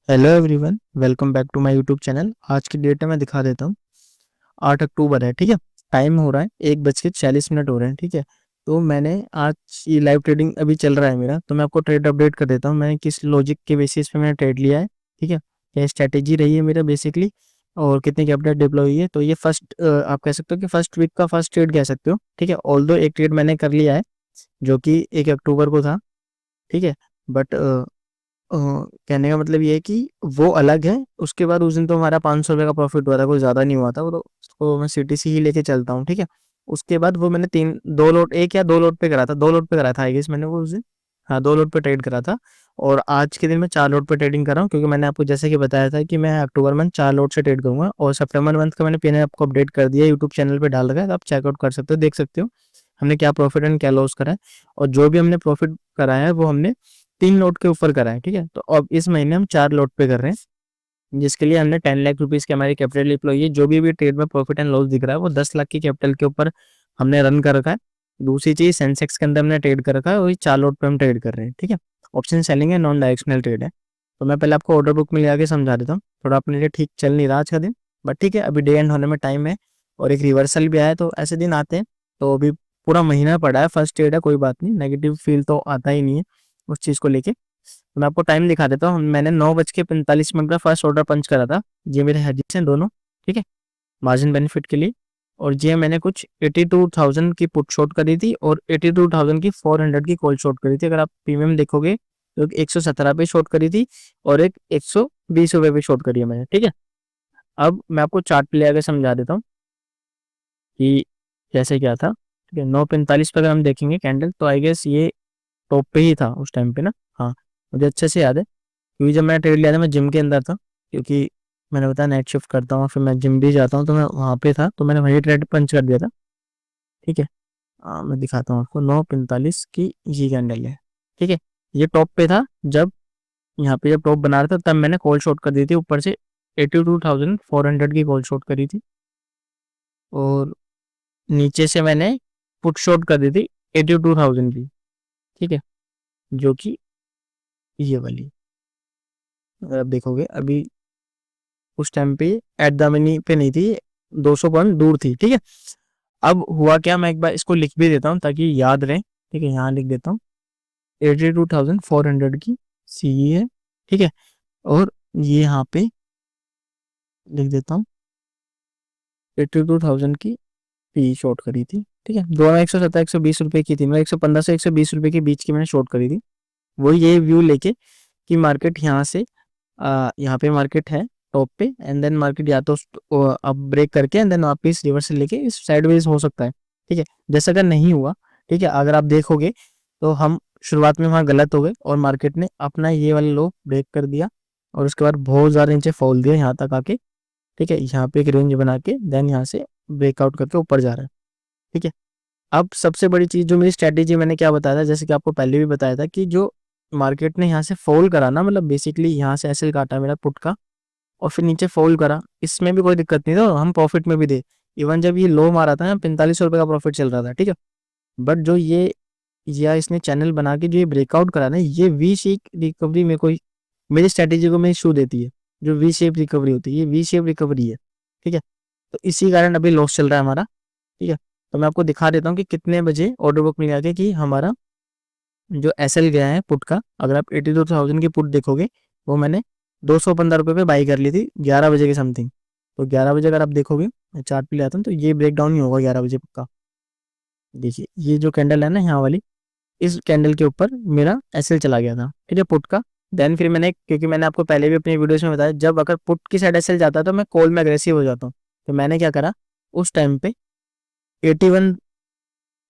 Hello everyone, welcome back to my YouTube channel. आज की date में मैं दिखा देता हूँ। 8 अक्टूबर है, ठीक है। टाइम हो रहा है 1:40 हो रहे हैं, ठीक है। तो मैंने आज ये लाइव ट्रेडिंग अभी चल रहा है मेरा, तो मैं आपको ट्रेड अपडेट कर देता हूँ मैंने किस लॉजिक के बेसिस पे मैंने ट्रेड लिया है, ठीक है। क्या स्ट्रैटेजी रही है मेरा बेसिकली, और कितनी कैपिटल डिप्लॉय हुई है। तो ये फर्स्ट आप कह सकते हो कि फर्स्ट वीक का फर्स्ट ट्रेड कह सकते हो, ठीक है। ऑल्दो एक ट्रेड मैंने कर लिया है जो कि 1 अक्टूबर को था, ठीक है। बट कहने का मतलब ये है कि वो अलग है। उसके बाद उस दिन तो हमारा 500 रुपये का प्रॉफिट हुआ था, कोई ज़्यादा नहीं हुआ था। वो तो उसको मैं सीटीसी ही लेके चलता हूँ, ठीक है। उसके बाद वो मैंने तीन दो लोट एक या दो लोट पे करा था, दो लोट पे करा था आई गेस मैंने वो उस दिन। हाँ, दो लोट पे ट्रेड करा था। और आज के दिन मैं 4 लोट पे ट्रेडिंग कर रहा हूँ, क्योंकि मैंने आपको जैसे कि बताया था कि मैं अक्टूबर मंथ 4 लोट से ट्रेड करूंगा। और सितंबर मंथ का मैंने पीएनएल आपको अपडेट कर दिया, यूट्यूब चैनल पे डाल रखा है, तो आप चेकआउट कर सकते हो, देख सकते हो हमने क्या प्रॉफिट एंड क्या लॉस करा है। और जो भी हमने प्रॉफिट कराया है वो हमने 3 लोट के ऊपर करा है, ठीक है। तो अब इस महीने हम 4 लोट पे कर रहे हैं, जिसके लिए हमने 10 लाख रुपीज की हमारी कैपिटल डिप्लॉय है। जो भी ट्रेड में प्रॉफिट एंड लॉस दिख रहा है वो 10 लाख की कैपिटल के ऊपर हमने रन कर रखा है। दूसरी चीज, सेंसेक्स के अंदर हमने ट्रेड कर रखा है, वही 4 लोट पे हम ट्रेड कर रहे हैं, ठीक है। ऑप्शन सेलिंग है, नॉन डायरेक्शनल ट्रेड है। तो मैं पहले आपको ऑर्डर बुक में ले आके समझा देता हूँ। थोड़ा अपने लिए ठीक चल नहीं रहा आज का दिन, बट ठीक है, अभी डे एंड होने में टाइम है। और एक रिवर्सल भी आया, तो ऐसे दिन आते हैं। तो अभी पूरा महीना पड़ा है, फर्स्ट ट्रेड है, कोई बात नहीं, नेगेटिव फील तो आता ही नहीं है उस चीज़ को लेके। तो मैं आपको टाइम दिखा देता हूँ। मैंने 9:45 का फर्स्ट ऑर्डर पंच करा था। ये मेरे हेजिस हैं दोनों, ठीक है, मार्जिन बेनिफिट के लिए। और ये मैंने कुछ 82,000 की पुट शॉर्ट करी थी और 82,000 की 400 की कॉल शॉर्ट करी थी। अगर आप प्रीमियम देखोगे तो 117 पे शॉर्ट करी थी और एक 120 रुपये पे शॉर्ट करी है मैंने, ठीक है। अब मैं आपको चार्ट पे ले आकर समझा देता हूँ कि कैसे क्या था, ठीक है। 9:45 पे अगर हम देखेंगे कैंडल, तो आई गेस ये टॉप पे ही था उस टाइम पे ना। हाँ, मुझे अच्छे से याद है, क्योंकि जब मैं ट्रेड लिया था मैं जिम के अंदर था। क्योंकि मैंने बताया नाइट शिफ्ट करता हूँ, फिर मैं जिम भी जाता हूँ, तो मैं वहाँ पे था, तो मैंने वही ट्रेड पंच कर दिया था, ठीक है। मैं दिखाता हूँ आपको, 9:45 की ये कैंडल है, ठीक है। ये टॉप पे था, जब यहाँ पे जब टॉप बना रहा था तब मैंने कॉल शॉर्ट कर दी थी ऊपर से। 82,400 की कॉल शॉर्ट करी थी। और नीचे से मैंने पुट शॉर्ट कर दी थी 82,000 की, ठीक है, जो कि ये वाली। अगर आप देखोगे अभी उस टाइम पे एट द मनी पे नहीं थी, 200 पॉइंट दूर थी, ठीक है। अब हुआ क्या, मैं एक बार इसको लिख भी देता हूँ ताकि याद रहे, ठीक है। यहाँ लिख देता हूँ, 82,400 की सी है, ठीक है। और ये यहाँ पे लिख देता हूँ, 82,000 की पी शॉर्ट करी थी, ठीक है। दोनों 117 120 रुपए की थी, मतलब 115 से 120 रुपए के बीच की मैंने शॉर्ट करी थी। वही ये व्यू लेके कि मार्केट यहाँ से यहाँ पे मार्केट है टॉप पे, एंड देन मार्केट या तो अब ब्रेक करके एंड देन वापस रिवर्सल लेके इस साइडवेज हो सकता है, ठीक है। जैसा अगर नहीं हुआ, ठीक है, अगर आप देखोगे तो हम शुरुआत में वहाँ गलत हो गए और मार्केट ने अपना ये वाला लो ब्रेक कर दिया और उसके बाद बहुत ज़्यादा नीचे फॉल दिया यहाँ तक आके, ठीक है। यहाँ पे एक रेंज बना के देन यहाँ से ब्रेकआउट करके ऊपर जा रहा है, ठीक है। अब सबसे बड़ी चीज़ जो मेरी स्ट्रैटेजी, मैंने क्या बताया था, जैसे कि आपको पहले भी बताया था, कि जो मार्केट ने यहाँ से फॉल करा ना, मतलब बेसिकली यहाँ से एसएल काटा मेरा पुट का और फिर नीचे फॉल करा, इसमें भी कोई दिक्कत नहीं था, हम प्रॉफिट में भी थे। इवन जब ये लो मारा था 45 रुपये का प्रॉफिट चल रहा था, ठीक है। बट जो ये या इसने चैनल बना के जो ये ब्रेकआउट करा ना, ये वी शेप रिकवरी में कोई मेरी स्ट्रैटेजी को मेरी शू देती है। जो वी शेप रिकवरी होती है, ये वी शेप रिकवरी है, ठीक है। तो इसी कारण अभी लॉस चल रहा है हमारा, ठीक है। तो मैं आपको दिखा देता हूँ कि कितने बजे ऑर्डर बुक में आके कि हमारा जो एसएल गया है पुट का। अगर आप 82,000 की पुट देखोगे, वो मैंने 215 रुपये पे बाई कर ली थी 11 बजे के समथिंग। तो 11 बजे अगर आप देखोगे, मैं चार्ट पे ले आता हूँ, तो ये ब्रेक डाउन ही होगा 11 बजे पक्का। देखिए ये जो कैंडल है ना यहाँ वाली, इस कैंडल के ऊपर मेरा एसएल चला गया था, ठीक है, पुट का। देन फिर मैंने, क्योंकि मैंने आपको पहले भी अपनी वीडियोस में बताया, जब अगर पुट की साइड एसएल जाता है तो मैं कॉल में अग्रेसिव हो जाता हूँ। तो मैंने क्या करा उस टाइम पे, 81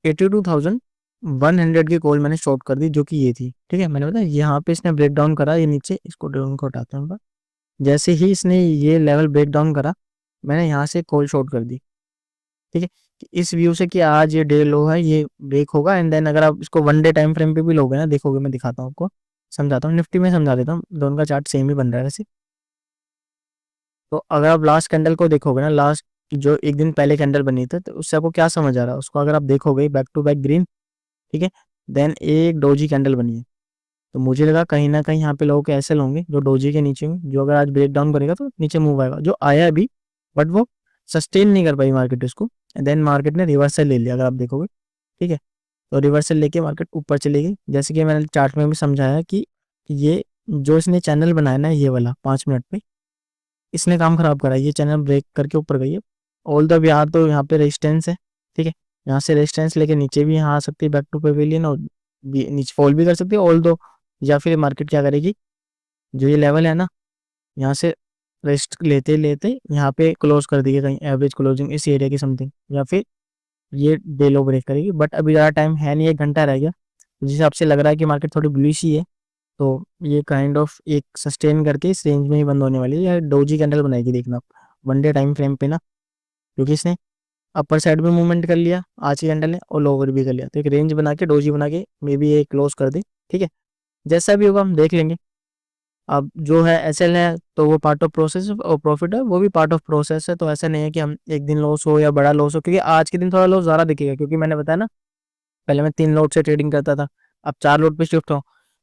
82,100 की कॉल मैंने शॉर्ट कर दी, जो कि ये थी, ठीक है। मैंने बताया यहाँ पे इसने ब्रेक डाउन करा, ये नीचे, इसको डाउन को हटाता हूँ। जैसे ही इसने ये लेवल ब्रेक डाउन करा, मैंने यहाँ से कॉल शॉर्ट कर दी, ठीक है। इस व्यू से कि आज ये डे लो है, ये ब्रेक होगा। एंड देन अगर आप इसको वन डे टाइम फ्रेम पे भी लोगे ना, देखोगे, मैं दिखाता हूँ आपको, समझाता हूँ, निफ्टी में समझा देता हूँ, दोनों का चार्ट सेम ही बन रहा है वैसे। तो अगर आप लास्ट कैंडल को देखोगे ना, लास्ट जो एक दिन पहले कैंडल बनी थी, तो उससे आपको क्या समझ आ रहा है, उसको अगर आप देखोगे बैक टू बैक ग्रीन, ठीक है। देन एक डोजी कैंडल बनी है, तो मुझे लगा कहीं ना कहीं यहाँ पे लोगों के ऐसे होंगे जो डोजी के नीचे में, जो अगर आज ब्रेक डाउन करेगा तो नीचे मूव आएगा, जो आया अभी, बट वो सस्टेन नहीं कर पाई मार्केट इसको। देन मार्केट ने रिवर्सल ले लिया अगर आप देखोगे, ठीक है। तो रिवर्सल लेके मार्केट ऊपर चली गई, जैसे कि मैंने चार्ट में भी समझाया कि ये जो इसने चैनल बनाया ना, ये वाला 5 मिनट पे, इसने काम खराब करा है। ये चैनल ब्रेक करके ऊपर गई है। ऑल द यहाँ तो यहाँ पे रेजिस्टेंस है, ठीक है। यहाँ से रेजिस्टेंस लेके नीचे भी यहाँ आ सकती है बैक टू पेविलियन, और नीचे फॉल भी कर सकती है ऑल दो। या फिर मार्केट क्या करेगी, जो ये लेवल है ना, यहाँ से रेस्ट लेते लेते यहाँ पे क्लोज कर देगी कहीं एवरेज क्लोजिंग इस एरिया की समथिंग, या फिर ये डे लो ब्रेक करेगी। बट अभी ज़्यादा टाइम है नहीं, 1 घंटा रह गया, जिस हिसाब से लग रहा है कि मार्केट थोड़ी बुलिश ही है। तो ये काइंड ऑफ एक सस्टेन करके इस रेंज में ही बंद होने वाली है, या डोजी कैंडल बनाएगी देखना 1 डे टाइम फ्रेम पे ना, क्योंकि इसने अपर साइड में मूवमेंट कर लिया आज की कैंडल ने, और लोअर भी कर लिया, तो एक रेंज बना के डोजी बना के मे बी ये क्लोज कर दे, ठीक है। जैसा भी होगा हम देख लेंगे। अब जो है एसएल है तो वो पार्ट ऑफ प्रोसेस, और प्रॉफिट है वो भी पार्ट ऑफ प्रोसेस है। तो ऐसा नहीं है कि हम एक दिन लॉस हो या बड़ा लॉस हो, क्योंकि आज के दिन थोड़ा लॉस ज़्यादा दिखेगा, क्योंकि मैंने बताया ना पहले मैं 3 लोट से ट्रेडिंग करता था, अब 4 लोट पे शिफ्ट हो,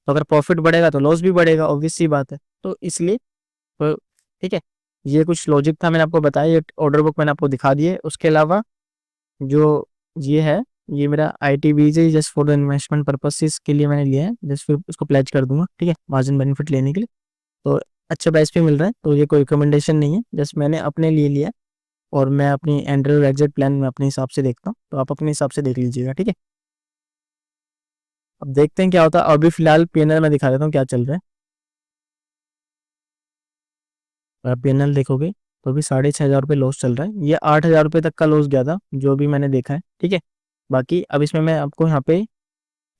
तो अगर प्रॉफिट बढ़ेगा तो लॉस भी बढ़ेगा, ऑब्वियस सी बात है। तो इसलिए तो ठीक है, ये कुछ लॉजिक था, मैंने आपको बताया, ये ऑर्डर बुक मैंने आपको दिखा दिए। उसके अलावा जो ये है, ये मेरा ITBJ just for the investment purposes के लिए मैंने लिया है, जस्ट फिर उसको प्लेज कर दूंगा, ठीक है, मार्जिन बेनिफिट लेने के लिए। तो अच्छे प्राइस पे मिल रहा है, तो ये कोई रिकमेंडेशन नहीं है, जस्ट मैंने अपने लिए लिया है, और मैं अपनी एंड्रॉइड एग्जिट प्लान में अपने हिसाब से देखता हूँ, तो आप अपने हिसाब से देख लीजिएगा, ठीक है। अब देखते हैं क्या होता है। अभी फिलहाल PNL में दिखा देता हूँ क्या चल रहा है। आप PNL देखोगे तो अभी 6,500 रुपये लॉस चल रहा है, ये 8,000 रुपये तक का लॉस गया था जो भी मैंने देखा है, ठीक है। बाकी अब इसमें मैं आपको यहाँ पे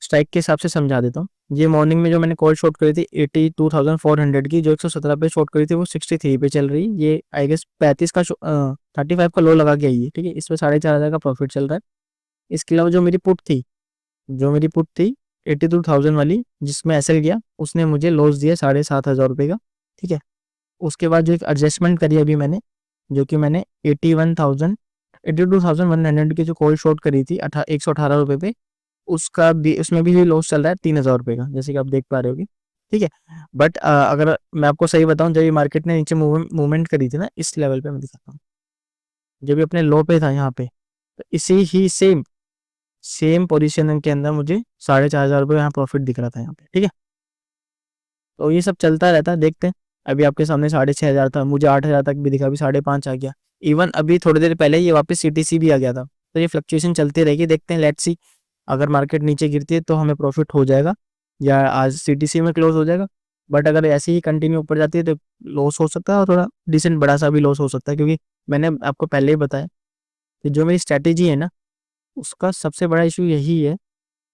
स्ट्राइक के हिसाब से समझा देता हूँ। ये मॉर्निंग में जो मैंने कॉल शॉर्ट करी थी 82,400 की, जो 117 पे शॉर्ट करी थी, वो 63 पे चल रही है। ये आई गेस 35 का 35 का लो लगा के आई है, ठीक है। इस पर 4,500 का प्रॉफिट चल रहा है। इसके अलावा जो मेरी पुट थी 82,000 वाली, जिसमें एसएल गया, उसने मुझे लॉस दिया 7,500 रुपये का, ठीक है। उसके बाद जो एक एडजस्टमेंट करी अभी मैंने, जो कि मैंने 82,100 की जो कॉल शॉर्ट करी थी 118 रुपये पे, उसका भी, उसमें भी लॉस चल रहा है 3,000 रुपये का, जैसे कि आप देख पा रहे होगे, ठीक है। बट अगर मैं आपको सही बताऊं, जब ये मार्केट ने नीचे मूवमेंट करी थी ना, इस लेवल पे मैं दिखाता हूँ, जब ये अपने लो पे था यहाँ पे, तो इसी ही सेम पोजीशन के अंदर मुझे 4,500 रुपये यहाँ प्रॉफिट दिख रहा था यहाँ पे, ठीक है। तो ये सब चलता रहता है, देखते हैं। अभी आपके सामने 6,500 था, मुझे 8,000 तक भी दिखा, अभी 5,500 आ गया। इवन अभी थोड़ी देर पहले ये वापस CTC भी आ गया था। तो ये फ्लक्चुएशन चलती रहेगी, देखते हैं, लेट्स सी। अगर मार्केट नीचे गिरती है तो हमें प्रॉफिट हो जाएगा, या आज CTC में क्लोज हो जाएगा। बट अगर ऐसे ही कंटिन्यू ऊपर जाती है तो लॉस हो सकता है, और थोड़ा डिसेंट बड़ा सा भी लॉस हो सकता है, क्योंकि मैंने आपको पहले ही बताया कि जो मेरी स्ट्रैटेजी है ना, उसका सबसे बड़ा इशू यही है,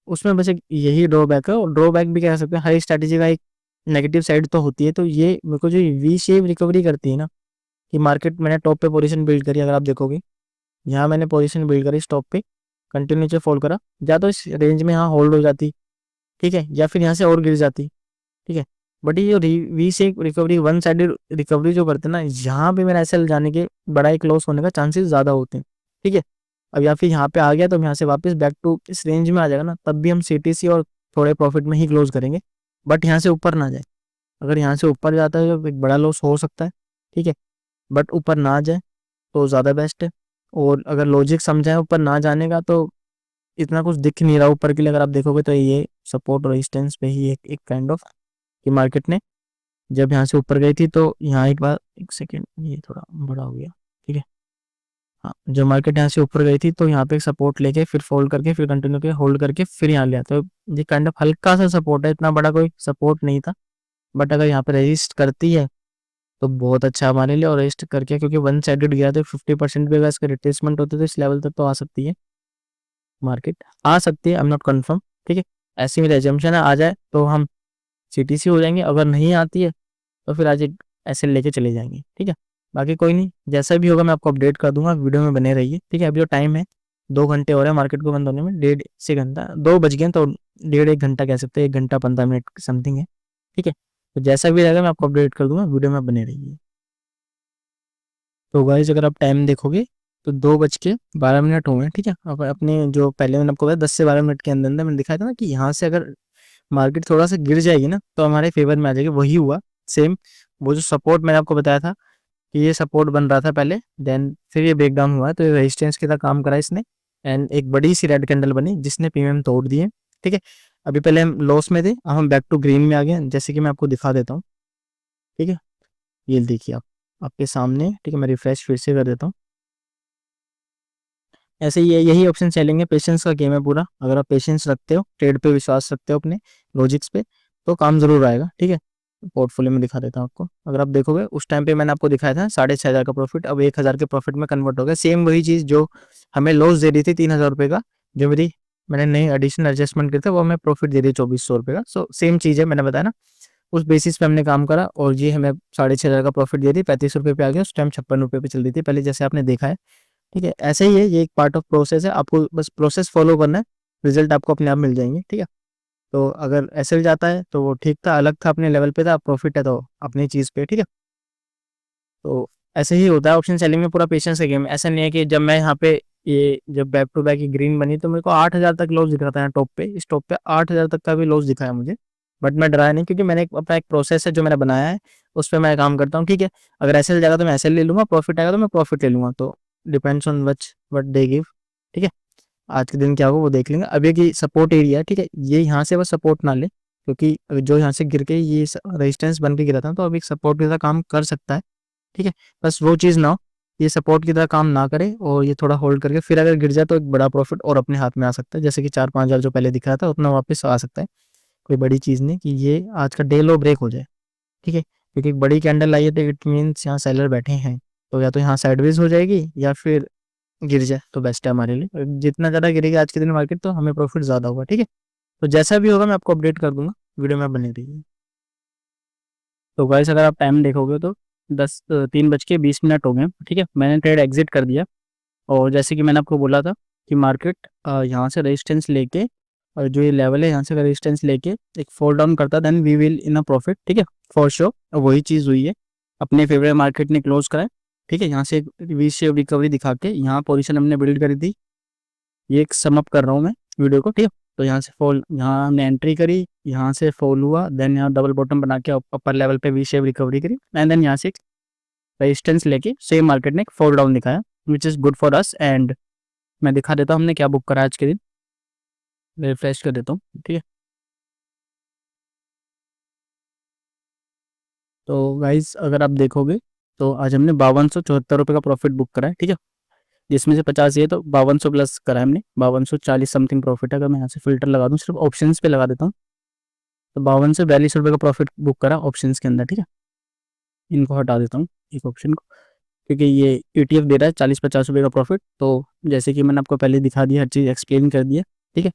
उसमें बस एक यही ड्रॉबैक है। और ड्रॉबैक भी कह सकते हैं, हर स्ट्रैटेजी का एक नेगेटिव साइड तो होती है। तो ये मेरे को जो वी शेप रिकवरी करती है ना, कि मार्केट मैंने टॉप पे पोजीशन बिल्ड करी, अगर आप देखोगे यहाँ मैंने पोजीशन बिल्ड करी टॉप पे, कंटिन्यू नीचे फॉल करा, या तो इस रेंज में यहाँ होल्ड हो जाती, ठीक है, या फिर यहाँ से और गिर जाती, ठीक है। बट ये जो V shape recovery, one sided recovery जो करते हैं ना, यहाँ पे मेरा ऐसे जाने के बड़ा एक लॉस होने का चांसेस ज़्यादा होते हैं, ठीक है। अब या फिर यहाँ पे आ गया तो यहाँ से वापस बैक टू इस रेंज में आ जाएगा ना, तब भी हम CTC और थोड़े प्रॉफिट में ही क्लोज करेंगे, बट यहाँ से ऊपर ना जाए। अगर यहाँ से ऊपर जाता है तो एक बड़ा लॉस हो सकता है, ठीक है, बट ऊपर ना जाए तो ज़्यादा बेस्ट है। और अगर लॉजिक समझाए ऊपर ना जाने का, तो इतना कुछ दिख नहीं रहा ऊपर के लिए, अगर आप देखोगे तो ये सपोर्ट रेजिस्टेंस पे ही एक काइंड ऑफ, कि मार्केट ने जब यहाँ से ऊपर गई थी तो यहाँ एक बार, एक सेकेंड, ये थोड़ा बड़ा हो गया, ठीक है। हाँ, जब मार्केट यहाँ से ऊपर गई थी तो यहाँ पे एक सपोर्ट लेके फिर फोल्ड करके फिर कंटिन्यू के होल्ड करके फिर यहाँ लिया, तो ये काइंड ऑफ हल्का सा सपोर्ट है, इतना बड़ा कोई सपोर्ट नहीं था। बट अगर यहाँ पे रजिस्ट करती है तो बहुत अच्छा हमारे लिए, और रजिस्ट करके, क्योंकि वन साइडेड गया तो 50% पे अगर इसका रिट्रेसमेंट होती है तो इस लेवल तक तो आ सकती है, मार्केट आ सकती है, आई एम नॉट कन्फर्म, ठीक है। ऐसी मेरी एजम्पशन है, आ जाए तो हम CTC हो जाएंगे, अगर नहीं आती है तो फिर आज एक ऐसे लेके चले जाएंगे, ठीक है। बाकी कोई नहीं, जैसा भी होगा मैं आपको अपडेट कर दूंगा, वीडियो में बने रहिए, ठीक है। अभी जो टाइम है 2 घंटे हो रहे हैं मार्केट को बंद होने में, 1.5 से घंटा, 2 बज गए तो 1.5 घंटा कह सकते हैं, 1 घंटा 15 मिनट समथिंग है, ठीक है। तो जैसा भी रहेगा मैं आपको अपडेट कर दूंगा, वीडियो में बने रहिए। तो गाइस अगर आप टाइम देखोगे तो 2 बज के 12 मिनट हो गए, ठीक है। अब अपने जो पहले मैंने आपको बताया 10 से 12 मिनट के अंदर अंदर मैंने दिखाया था ना, कि यहाँ से अगर मार्केट थोड़ा सा गिर जाएगी ना तो हमारे फेवर में आ जाएगी। वही हुआ सेम। वो जो सपोर्ट मैंने आपको बताया था कि ये सपोर्ट बन रहा था पहले, देन फिर ये ब्रेक डाउन हुआ तो ये रेजिस्टेंस की तरह काम करा इसने, एंड एक बड़ी सी रेड कैंडल बनी जिसने प्रीमियम तोड़ दिए। ठीक है, अभी पहले हम लॉस में थे, अब हम बैक टू ग्रीन में आ गए, जैसे कि मैं आपको दिखा देता हूँ। ठीक है, ये देखिए आप आपके सामने। ठीक है, मैं रिफ्रेश फिर से कर देता हूँ। ऐसे ही यही ऑप्शन चलेंगे, पेशेंस का गेम है पूरा। अगर आप पेशेंस रखते हो, ट्रेड पे विश्वास रखते हो, अपने लॉजिक्स पे, तो काम जरूर आएगा। ठीक है, पोर्टफोलियो में दिखा देता हूँ आपको। अगर आप देखोगे उस टाइम पे मैंने आपको दिखाया था 6,500 का प्रॉफिट, अब 1,000 के प्रॉफिट में कन्वर्ट हो गया। सेम वही चीज जो हमें लॉस दे रही थी 3,000 रुपये का, जो मेरी मैंने नई एडिशनल एडजस्टमेंट किया था, वो हमें प्रॉफिट दे रही है 2,400 रुपये का। सो सेम चीज है, मैंने बताया ना, उस बेसिस पे हमने काम करा और ये हमें 6,500 का प्रॉफिट दे रही, 35 रुपये पे आ गया। उस टाइम 56 रुपये पे चल रही थी पहले, जैसे आपने देखा है। ठीक है, ऐसे ही है, ये एक पार्ट ऑफ प्रोसेस है, आपको बस प्रोसेस फॉलो करना है, रिजल्ट आपको अपने आप मिल जाएंगे। ठीक है, तो अगर एसएल जाता है तो वो ठीक था, अलग था, अपने लेवल पे था। प्रॉफिट है तो अपनी चीज पे। ठीक है, तो ऐसे ही होता है ऑप्शन सेलिंग में, पूरा पेशेंस का गेम। ऐसा नहीं है कि जब मैं यहाँ पे ये जब बैक टू बैक ग्रीन बनी तो मेरे को 8,000 तक लॉस दिखा था यहाँ टॉप पे, इस टॉप पे 8,000 तक का भी लॉस दिखाया मुझे, बट मैं डराया नहीं, क्योंकि मैंने अपना एक प्रोसेस है जो मैंने बनाया है, उस पर मैं काम करता हूँ। ठीक है, अगर एसएल जाएगा तो मैं एसएल ले लूंगा, प्रॉफिट आएगा तो मैं प्रॉफिट ले लूंगा, तो depends on what they give. ठीक है, आज के दिन क्या होगा वो देख लेंगे। अब ये की सपोर्ट एरिया है, ठीक है, ये यहाँ से बस सपोर्ट ना ले, क्योंकि जो यहाँ से गिर के ये रेजिस्टेंस बन के गिरा था, तो अभी सपोर्ट की तरह काम कर सकता है। ठीक है, बस वो चीज़ ना हो, ये सपोर्ट की तरह काम ना करे और ये थोड़ा होल्ड करके फिर अगर गिर जाए तो एक बड़ा प्रॉफिट और अपने हाथ में आ सकता है, जैसे कि 4-5 हज़ार जो पहले दिख रहा था उतना वापस आ सकता है। कोई बड़ी चीज़ नहीं कि ये आज का डे लो ब्रेक हो जाए। ठीक है, क्योंकि एक बड़ी कैंडल आई है तो इट मीन्स यहाँ सेलर बैठे हैं, तो या तो यहाँ साइडवेज हो जाएगी या फिर गिर जाए तो बेस्ट है हमारे लिए। जितना ज़्यादा गिरेगी आज के दिन मार्केट तो हमें प्रॉफिट ज़्यादा होगा। ठीक है, तो जैसा भी होगा मैं आपको अपडेट कर दूंगा, वीडियो में बने रहिए। तो गाइस अगर आप टाइम देखोगे तो 3:20 हो गए। ठीक है, मैंने ट्रेड एग्जिट कर दिया, और जैसे कि मैंने आपको बोला था कि मार्केट यहाँ से रेजिस्टेंस लेके, और जो ये लेवल है यहाँ से रेजिस्टेंस लेके एक फॉल डाउन करता, then we will in a profit. ठीक है, फॉर श्योर, वही चीज़ हुई है। अपने फेवरेट मार्केट ने क्लोज करा है। ठीक है, यहाँ से एक वी शेप रिकवरी दिखा के यहाँ पोजीशन हमने बिल्ड करी थी। ये एक समअप कर रहा हूँ मैं वीडियो को। ठीक है, तो यहाँ से फॉल, यहाँ हमने एंट्री करी, यहाँ से फॉल हुआ, देन यहाँ डबल बॉटम बना के अपर लेवल पे वी शेप रिकवरी करी, एंड देन यहाँ से रेजिस्टेंस लेके सेम मार्केट ने एक फॉल डाउन दिखाया, which is good for us. And मैं दिखा देता हूँ हमने क्या बुक करा आज के दिन, रिफ्रेश कर देता हूँ। ठीक है, तो गाइज अगर आप देखोगे तो आज हमने 5274 रुपये का प्रॉफिट बुक करा है। ठीक है, जिसमें से 50 ये तो 5200 प्लस करा है हमने, 5240 समथिंग प्रॉफिट है। अगर मैं यहाँ से फिल्टर लगा दूँ, सिर्फ ऑप्शन पे लगा देता हूँ, तो 5242 रुपये का प्रॉफिट बुक करा ऑप्शन के अंदर। ठीक है, इनको हटा देता हूँ एक ऑप्शन को, क्योंकि ये ईटीएफ दे रहा है 40-50 रुपये का प्रॉफिट। तो जैसे कि मैंने आपको पहले दिखा दिया, हर चीज़ एक्सप्लेन कर दिया। ठीक है,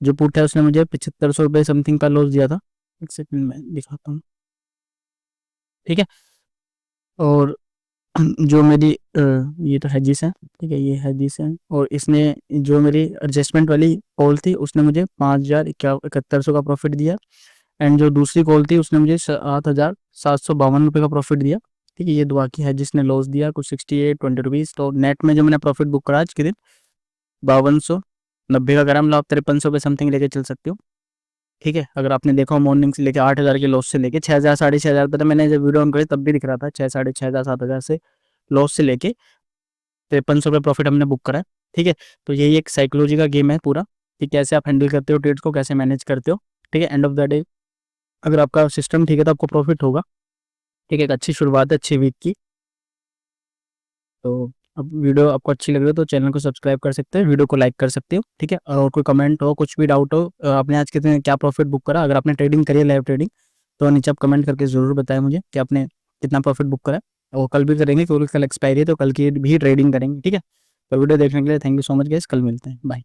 जो पुट है उसने मुझे 7500 रुपये समथिंग का लॉस दिया था। एक सेकंड में दिखाता हूँ। ठीक है, और जो मेरी ये तो हैजिस है। ठीक है, ये हैजिस है, और इसने जो मेरी एडजस्टमेंट वाली कॉल थी उसने मुझे 5,071 का प्रॉफिट दिया, एंड जो दूसरी कॉल थी उसने मुझे 7,752 रुपये का प्रॉफिट दिया। ठीक है, ये दुआ की है जिसने लॉस दिया कुछ 68-20 रुपीज़। तो नेट में जो मैंने प्रॉफिट बुक करा आज के दिन 5290 का ग्राम लाभ, 5300 पे समथिंग लेके चल सकते हो। ठीक है, अगर आपने देखा मॉर्निंग से लेके 8,000 के लॉस से लेके 6,000 6,500 तक, मैंने जब वीडियो ऑन करी तब भी दिख रहा था 6 6,500 7,000 से लॉस से लेके 5300 रुपये प्रॉफिट हमने बुक करा है। ठीक है, तो यही एक साइकोलॉजी का गेम है पूरा, कि कैसे आप हैंडल करते हो ट्रेड्स को, कैसे मैनेज करते हो। ठीक है, एंड ऑफ द डे अगर आपका सिस्टम ठीक है तो आपको प्रॉफिट होगा। ठीक है, एक अच्छी शुरुआत है अच्छी वीक की। तो अब वीडियो आपको अच्छी लग रही है तो चैनल को सब्सक्राइब कर सकते हैं, वीडियो को लाइक कर सकते हो। ठीक है, और कोई कमेंट हो, कुछ भी डाउट हो, आपने आज कितने क्या प्रॉफिट बुक करा, अगर आपने ट्रेडिंग करी है लाइव ट्रेडिंग, तो नीचे आप कमेंट करके ज़रूर बताएं मुझे कि आपने कितना प्रॉफिट बुक करा है। और कल भी करेंगे क्योंकि कल एक्सपायरी है, तो कल की भी ट्रेडिंग करेंगे। ठीक है, तो वीडियो देखने के लिए thank you so much guys, कल मिलते हैं, बाय।